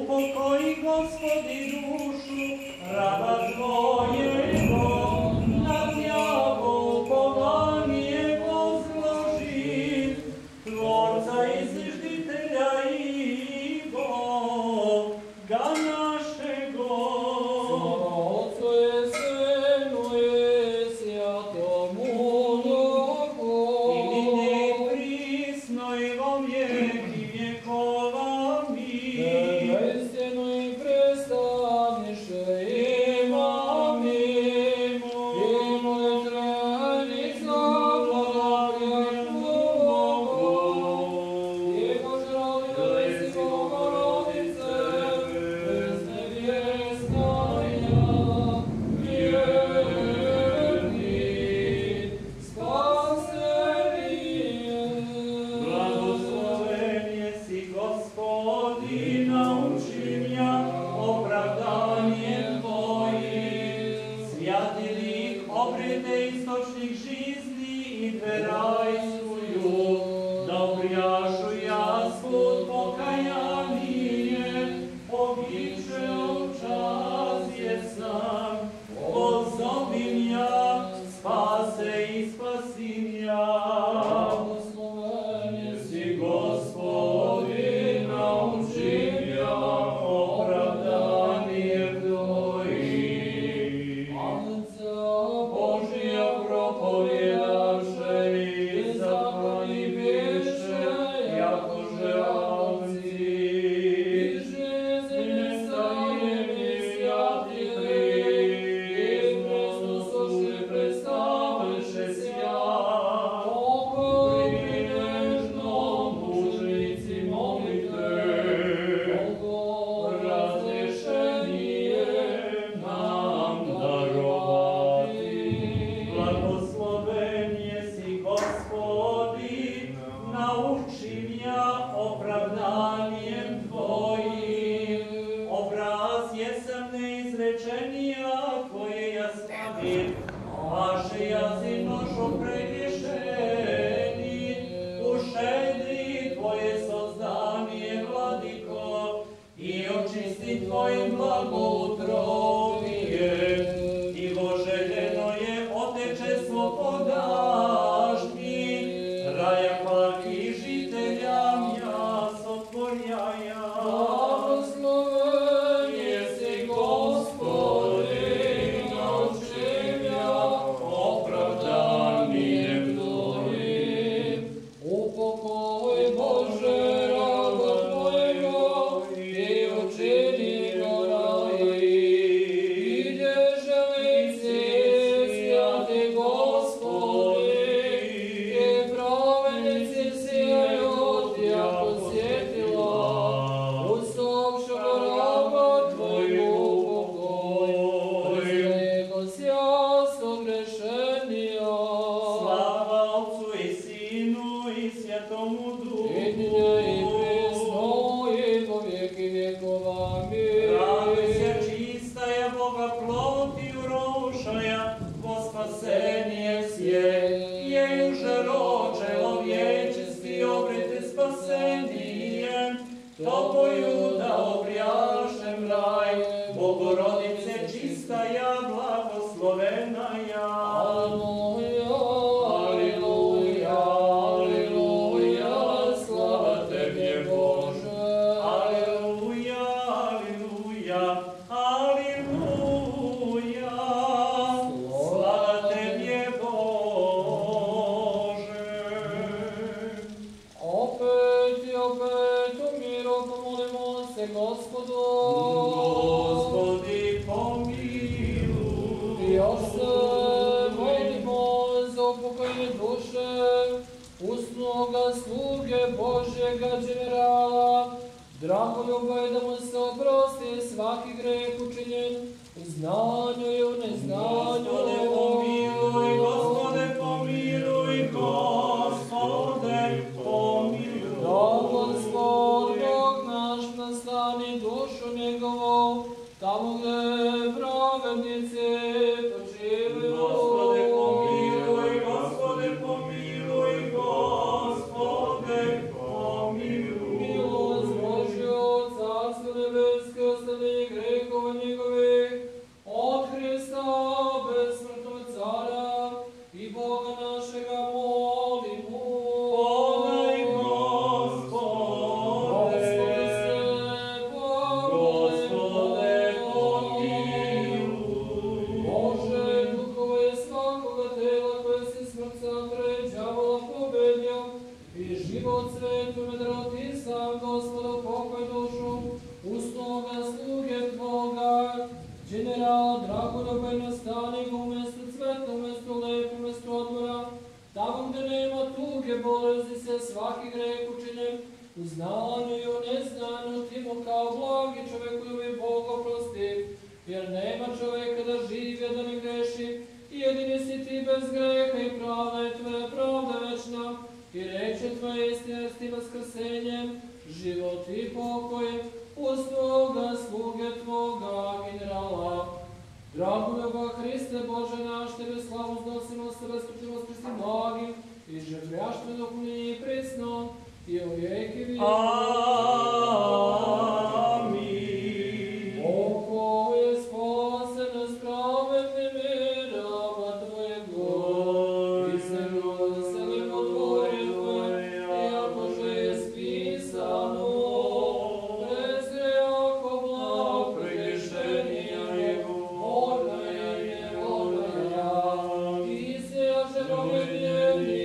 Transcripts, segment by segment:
Upokoji, Gospodi, dušu raba Tvojego, na Tjavu upovanje возложи, Tvorca i Zvižditelja i Boga našego. Slava Otcu i Synu i Svjatomu Duhu, I nigdje i prisno i vo vijeki vjekova. Amin. Istinu i prestaniše imamo, i molitvenica blagoslовljenju Bogu, i poželili si Bogorodice, beznebiesna ja, vjerni, spasenije. Blagosloven jesi, Gospodi, nauči mja opravdanjem Tvojim. Svjati lik obrite istočnih žizni i dverajsuju, da obrijašu jaskud pokajanije, običe ovčazje sam, pozovim ja, spase i spasim ja. Blagosloven Jesi, Gospodi, nauči mja opravdanjem Tvojim. Božija propovjedaše i zakloni biše, jakože ovci. I žezine stavljeni svjatili, i Hristus ošli predstavljaše svjat. Pokoj nežno mužnici molite, razrešenje nam darovati. Blagosloven jesi, Gospodi, nauči mja opravdanjem Tvojim. Obraz jesam neizrečenija, koje ja slavim, vaše jazi nošo pregriješeni. Ušedri Tvoje sozdanje, Vladiko, i očisti Tvojim blagotrovije. I voželjeno je otečestvo podažnji, raja kvaki žitelja mjaso Tvorjaja. Blagosloven jesi, Gospodi, nauči mja opravdanjem Tvojim. upokoj Bože raba Tvojega, i učini ga rajem. Ide želici svjati Gospodi, i pravenici sijaju Tja posjetila. Usopšu raba Tvoju upokoj, Svego sjasnog rešenja. Slava Otcu i Sinu i Svjatomu Duhu. I dnje i prisno i po vijeki vjekova. Amin. Raduj se čistaja Boga ploti urošaja, vo spasenje sje. Jeju žeroče ovječesti obrite spasenije, Tobою da obrijašem raj, Bogorodice čistaja blagoslovena ja. Aleluja, Aleluja, aleluja, slava Tebi Bože. Aleluja, aleluja, aleluja, slava Tebi Bože. opet i opet u miru pomolimo se Gospodu. Gospodi pomiluj. Još se molimo za upokojene duše usnoga sluge Božjega generala, Dragoljuba, i da mu se oprosti svaki greh učinjen u znanju i u neznanju. Gospode pomiluj, Gospode pomiluj, Gospode pomiluj. Da Gospod Bog naš nastani dušu njegovu, tamo gde pravednici počivaju. Gospode pomiluj, Gospode pomiluj, Gospode pomiluj. Milost Božju, Carstvo nebesno, u znanju i u neznanju ti mu kao blagi čovjek ljubi Bog oprosti, jer nema čovjeka da živi, a da ne greši, i jedini si ti bez greha i pravda je tvoja pravda večna, i reče tvoje istine s tim vaskrsenjem, život i pokoj, uz tvoga sluge tvoga generala. Dragoljuba Hriste Bože naš, tebe slavu znosimo s tebe skučimo s Hristom blagim, i žebrjaštvo dopunjenje i presno, i u vijeki vijeki. Amin. Oko je spasen s pravednim mirama Tvojego, i se veselimo Tvoje Tvoje, iako že je spisano, prezrejako blag pregrešnija Jego, ona je, ti se jaše romjednjeni,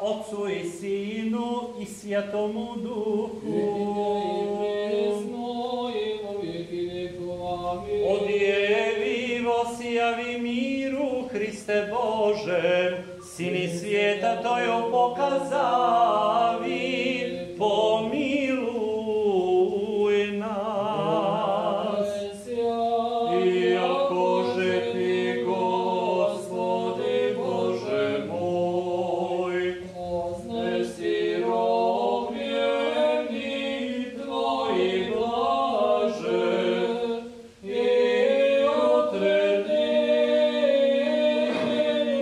Otcu i Sinu i Svjatomu Duhu. Odjevivo sijavi miru, Hriste Bože, Sini svijeta Tojo pokazavi, pomiluj nas. Iako že ti, Gospodi Bože moj, si romljeni tvoji blaže i otredi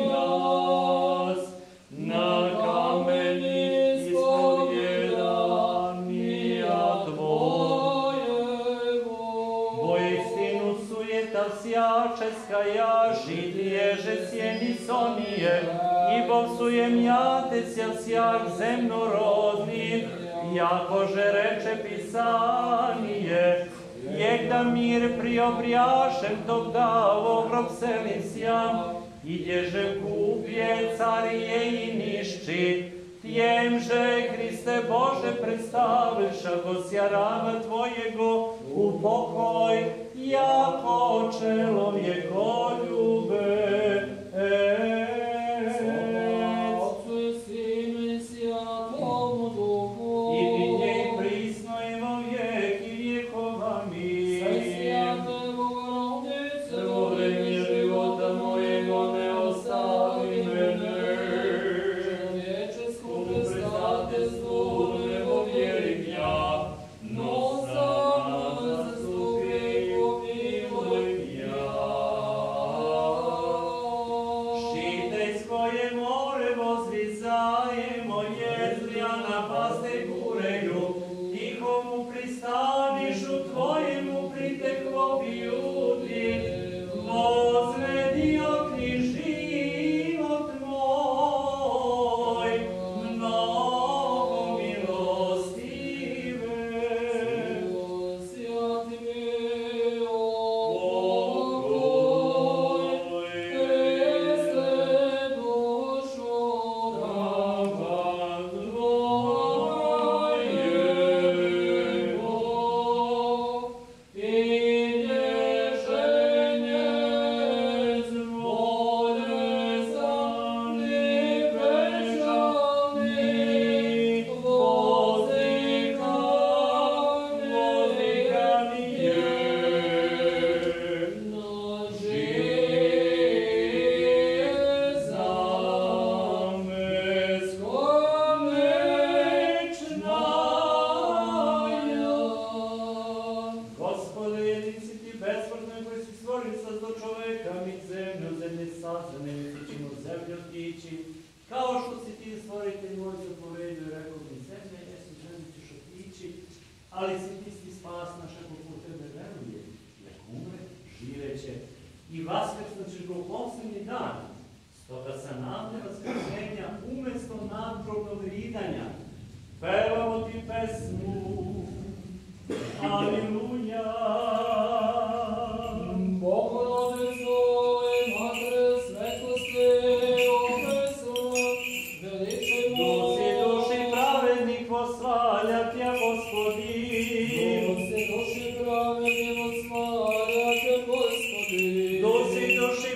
nas na kameni ispovjedanija Tvojego. Voistinu sujeta sjačeska jaži, dježe sjeni sonije, i bov sujem jatec, jel sjak zemnorodni, jakože reče Pisanije, jegda mir priobrijašem tog davo grob selisjam, i dježe kupje carije i nišči, tjemže Hriste Bože predstaviša go sjarama Tvojego u pokoj, jako čelovjeko ljube. Ali si ti spas naš ako po tebe veruje, jak umre, živeće i vaskrsnuće go u posljednji dan. Stoga sa nade vaskrsenja umjesto nadgrobnog ridanja pevamo ti pesmu. Aleluja. Bogorodico i Matere svetlosti, opesu, veličajmo. Dusi duši pravednik osvalja tja, Gospodi. Dusi duši pravednik osvalja tja, Gospodi. Dusi duši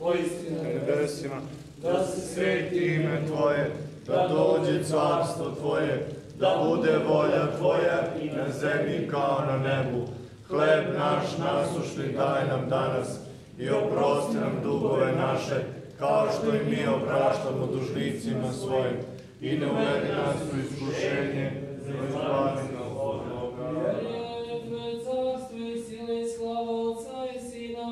koji si na nebesima, da se sveti ime Tvoje, da dođe carstvo Tvoje, da bude volja Tvoja i na zemlji kao na nebu. Hleb naš nasušni daj nam danas i oprosti nam dugove naše, kao što i mi opraštamo dužnicima svojim. I ne uvedi nas u iskušenje, nego izbavi nas od zloga. Jer je Tvoje carstvo i sila i slava Otca i Sina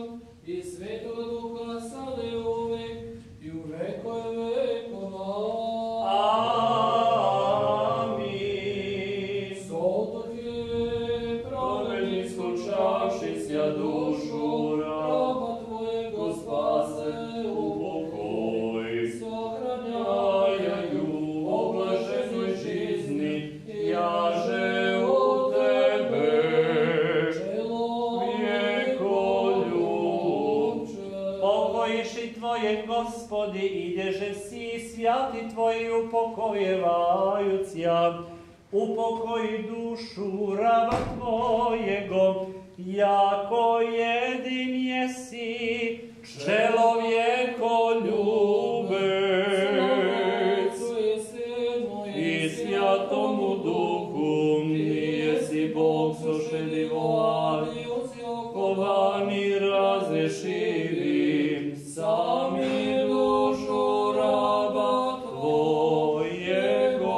i Svetoga Duha, sada i uvek i u vekove vekova. Amin. Sotohe, pravedni skučavšisja dušu, raba Tvojego spase u pokoj. Sahranjaju u blaženoj žizni, jaže u Tebe, vjekoljubče. Pokojiši Tvoje, Gospodi, ideže si, svjati Tvoji upokojevaju Cija. Upokoji dušu raba Tvojego, jako jedin jesi, čelovjekoljubec. I Svjatomu Duhu, Ti jesi Bog sošedivovani, kovani razrešivim, sami dušu raba Tvojego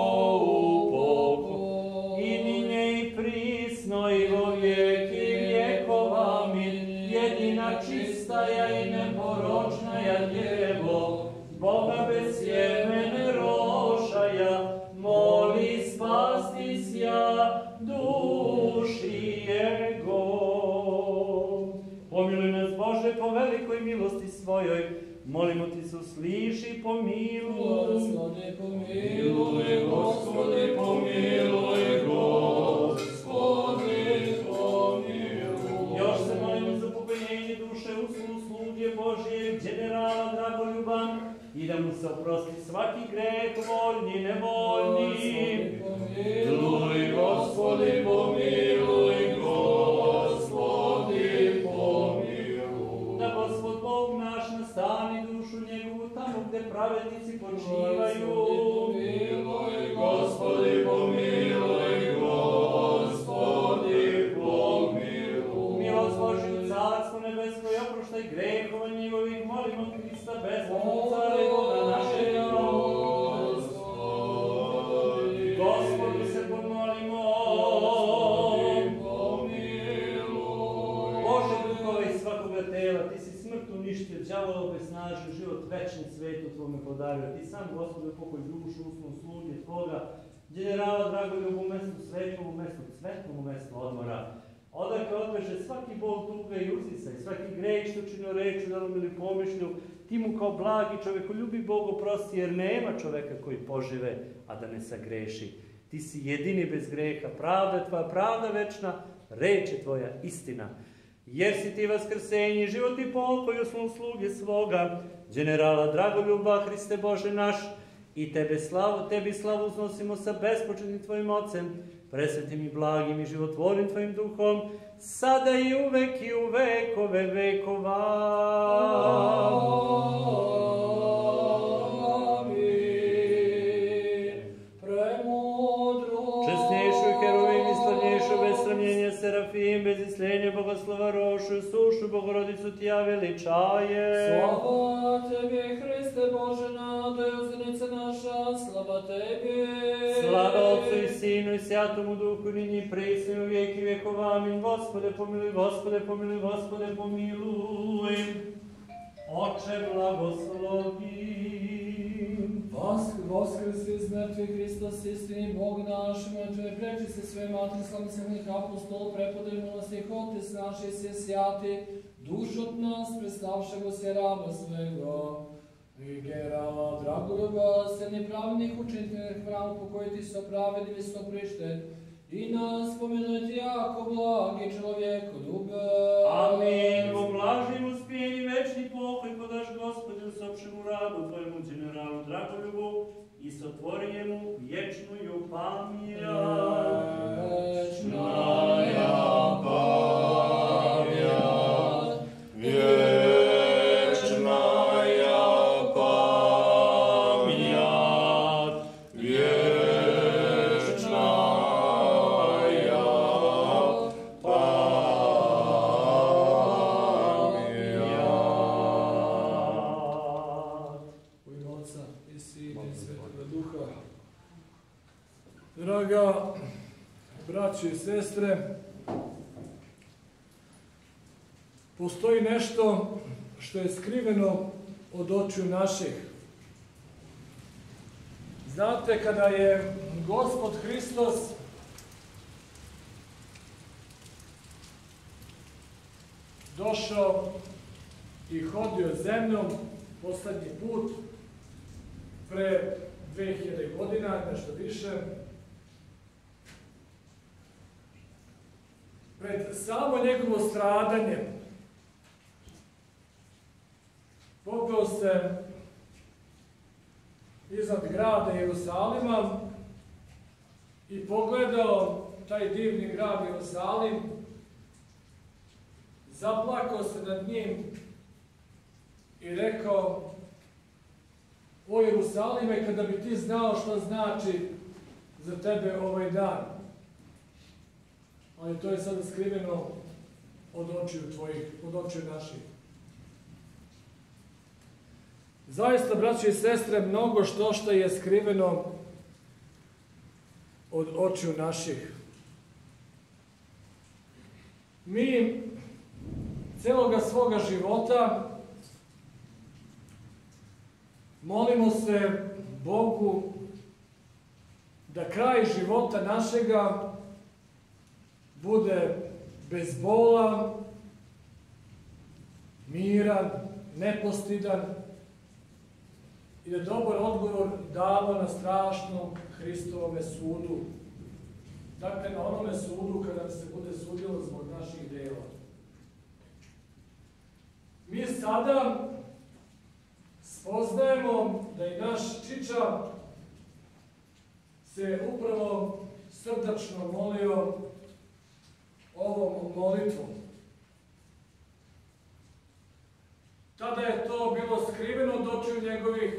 upokoj. I ninje i prisno i vo vijeki vjekova, amin. Jedina čistaja i neporočnaja djevo, Boga bez sjemene rošaja, moli spasti sja duši Jego. Pomiluj nas, Bože, po velikoj milosti svojoj, molimo Ti se usliši i pomiluj. Gospodи, pomiluj, Gospodi, pomiluj, Gospodi, pomiluj. Još se molimo za pokojenje duše sluge Božije, generala Dragoljuba, i da mu se oprosti svaki greh, voljni, nevoljni. Miluj, Gospodi, pomiluj, Gospodi, pomiluj. Da Gospod Bog naš nastani dušu njegovu tamo gde pravednici počivaju. Gospodi, pomiluj, Gospodi, pomiluj. Milost Božju, carstvo nebesko i oproštaj grehova njegovih, molimo Hrista bezbolnog cara i Boga našega. Gospodu se pomolimo. Bože, duhove iz svakoga tela, Ti si smrt uništio, đavola obesnažio, život večni svetu Tvome podario. Ti sam, Gospode, pokoj dušu usnom sluge Tvoga, generala Dragoljubu, u mestu svetom, u mestu cvetnom, u mestu odmora. Odakle odveže svaki bol tuga i uzisaj, svaki greh što činio reču, delom ili pomišlju, Ti mu kao blagi čovekoljubi Bog oprosti, jer nema čoveka koji požive, a da ne sagreši. Ti si jedini bez greha, pravda je Tvoja, pravda večna, reč je Tvoja istina. Jer si Ti vaskrsenje, život i pokoj u sluge svoga, generala Dragoljuba, Hriste Bože naš, i Tebi slavu uznosimo sa bespočetnim Tvojim Ocem, presvetim i blagim i životvornim Tvojim Duhom, sada i uvek i u vekove vekova. Česnejšu heruvim i slavnjejšu bez sramljenja serafim, bez islenja bogoslova rošu, sušu Bogorodicu Tija veličaje. Slava Tebi, Hriste Bože, nada i uzdanica naša, slava Tebi. Slava Otcu i Sinu i Svjatomu Duhu, ninji i prisno i u vijeki vjekova. Amin. Gospode pomiluj, Gospode pomiluj, Gospode pomiluj. Oče blagoslovi. Vaskrsi iz mrtvih Hristos, istini Bog naš, mrtve preči se sve matri slavnih apostola, prepodaj milostih Otec naš i se sjati, duš od nas predstavšego se raba svega. I generala Dragoljuba, sedni pravednih učinitelj hramu pokojiti se opravedni visoprište, i nas pomenujte jako blagi čovjekoljube. Amin. Po blažim uspjeni večni pokoj podaš Gospodu sopšemu rabu Tvojemu generalu Dragoljubu i sotvori mu vječnu pamjat. Večna pamjat, vječna Draga braće i sestre, postoji nešto što je skriveno od očiju naših. Znate, kada je Gospod Hristos došao i hodio zemljom poslednji put, pre 2000 godina, nešto više, pred samo njegovo stradanje, popeo se iznad grada Jerusalima i pogledao taj divni grad Jerusalim, zaplakao se nad njim i rekao: o Jerusalime, kada bi ti znao što znači za tebe ovaj dan. Ali to je sada skriveno od očiju tvojih, od očiju naših. Zaista, braći i sestre, mnogo što je skriveno od očiju naših. Mi celoga svoga života molimo se Bogu da kraj života našega bude bezbolan, miran, nepostidan i da dobar odgovor damo na strašnom Hristovome sudu. Dakle, na onome sudu kada se bude sudilo zbog naših dela. Mi sada spoznajemo da i naš Čiča se upravo srdačno molio ovom molitvom. Tada je to bilo skriveno od očiju njegovih,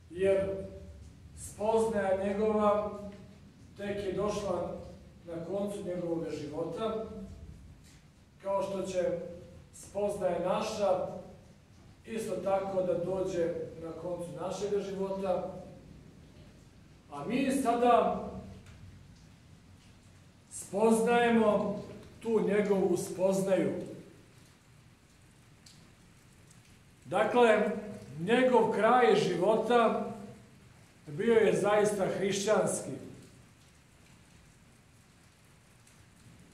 jer spoznaja njegova tek je došla na koncu njegovog života, kao što će spoznaja naša isto tako da dođe na koncu našeg života. A mi sada spoznajemo tu njegovu spoznaju. Dakle, njegov kraj života bio je zaista hrišćanski.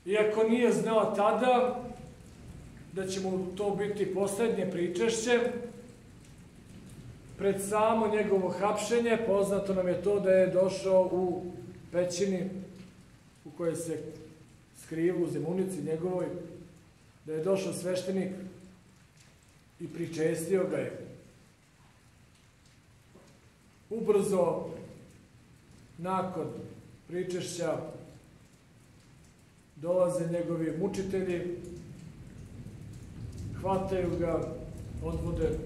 Iako nije znao tada da će mu to biti poslednje pričešće, pred samo njegovo hapšenje, poznato nam je to da je došao u pećini u kojoj se skriva u zemunici njegovoj, da je došao sveštenik i pričestio ga je. Ubrzo nakon pričešća dolaze njegovi mučitelji, hvataju ga, odvode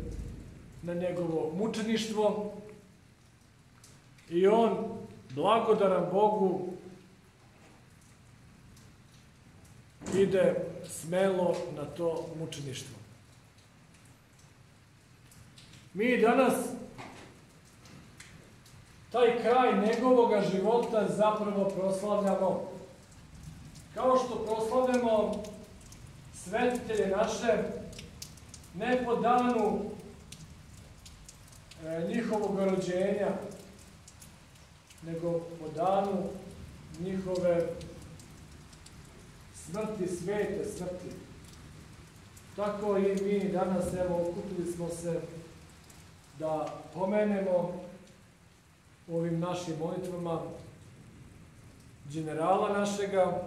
na njegovo mučeništvo i on, blagodaran Bogu, ide smelo na to mučeništvo. Mi danas taj kraj njegovoga života zapravo proslavljamo, kao što proslavljamo svetitelje naše, ne po danu njihovog rođenja, nego po danu njihove smrti, svete smrti. Tako i mi danas, evo, okupili smo se da pomenemo ovim našim molitvama generala našega,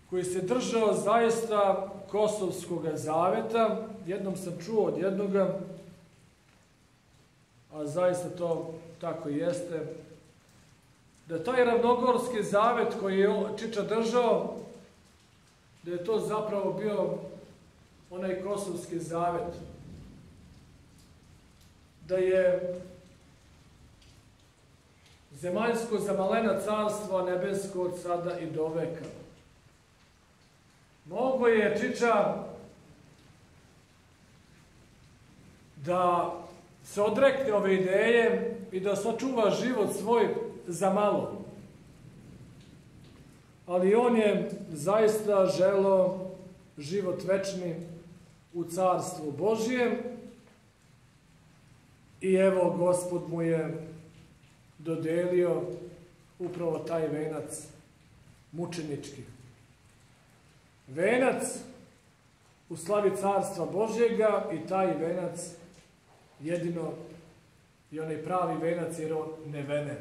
koji se držao zaista Kosovskog zaveta. Jednom sam čuo od jednoga, a zaista to tako i jeste, da taj Ravnogorski zavet koji je Čiča držao, da je to zapravo bio onaj Kosovski zavet. Da je zemaljsko zamalena carstvo, a nebesko od sada i do veka. Mogo je Čiča da se odrekne ove ideje i da sačuva život svoj za malo. Ali on je zaista želeo život večni u carstvu Božijem i evo Gospod mu je dodelio upravo taj venac mučenički. Venac u slavi carstva Božjega i taj venac jedino i onaj pravi venac jer on nevenen.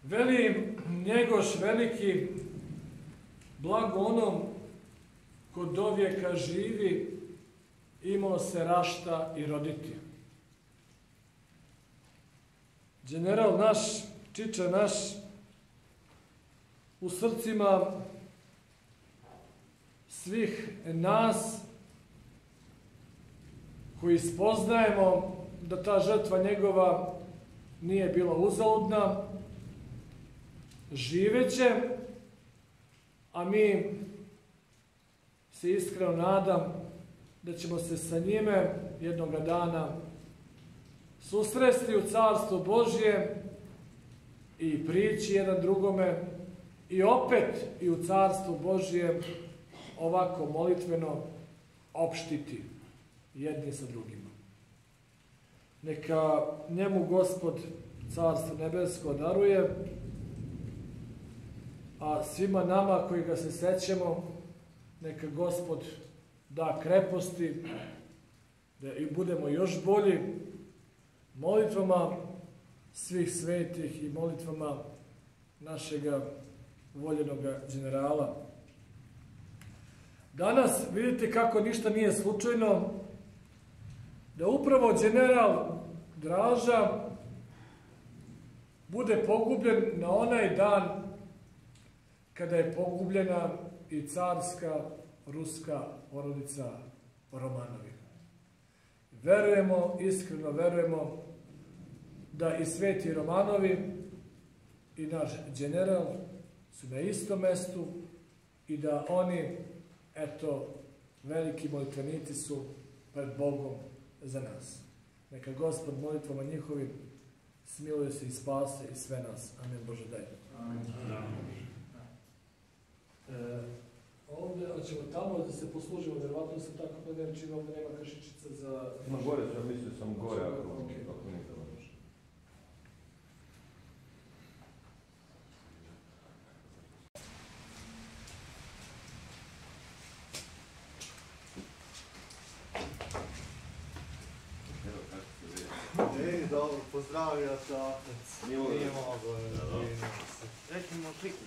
Veli Njegoš veliki, blago onom ko do vijeka živi, imao se rašta i roditi. General naš, čiča naš, u srcima svih nas koji spoznajemo da ta žrtva njegova nije bila uzaludna, živeće, a mi se iskreno nadam da ćemo se sa njime jednoga dana susresti u Carstvu Božje i prići jedan drugome i opet i u Carstvu Božje ovako molitveno opštiti jedni sa drugima. Neka njemu Gospod Carstvo nebesko daruje, a svima nama koji ga se sećamo, neka Gospod da kreposti, da i budemo još bolji molitvama svih svetih i molitvama našega voljenoga generala. Danas vidite kako ništa nije slučajno, da upravo general Draža bude pogubljen na onaj dan kada je pogubljena i carska ruska porodica Romanovi. Verujemo, iskreno verujemo, da i sveti Romanovi i naš general su na istom mestu i da oni, eto, veliki molitvenici su pred Bogom za nas. Neka Gospod molitvama njihovim smiluje se i spase i sve nas. Amen. Bože daj. Ovdje ćemo tamo da se poslužimo, vjerovatno se tako gledam, čini ovdje nema kašičica za... Na gore, ja mislio sam gore, ako ne treba može. Ej, dobro, pozdravio te otec. Nije mogo. Reći mu sliku.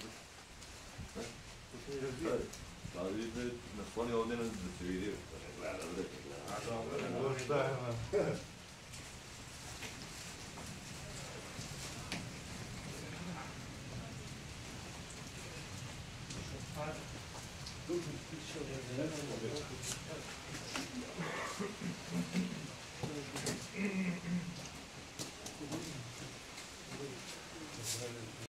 Da vidite, nasloni ovdje da se vidi. A dobro, šta je man? Dobro,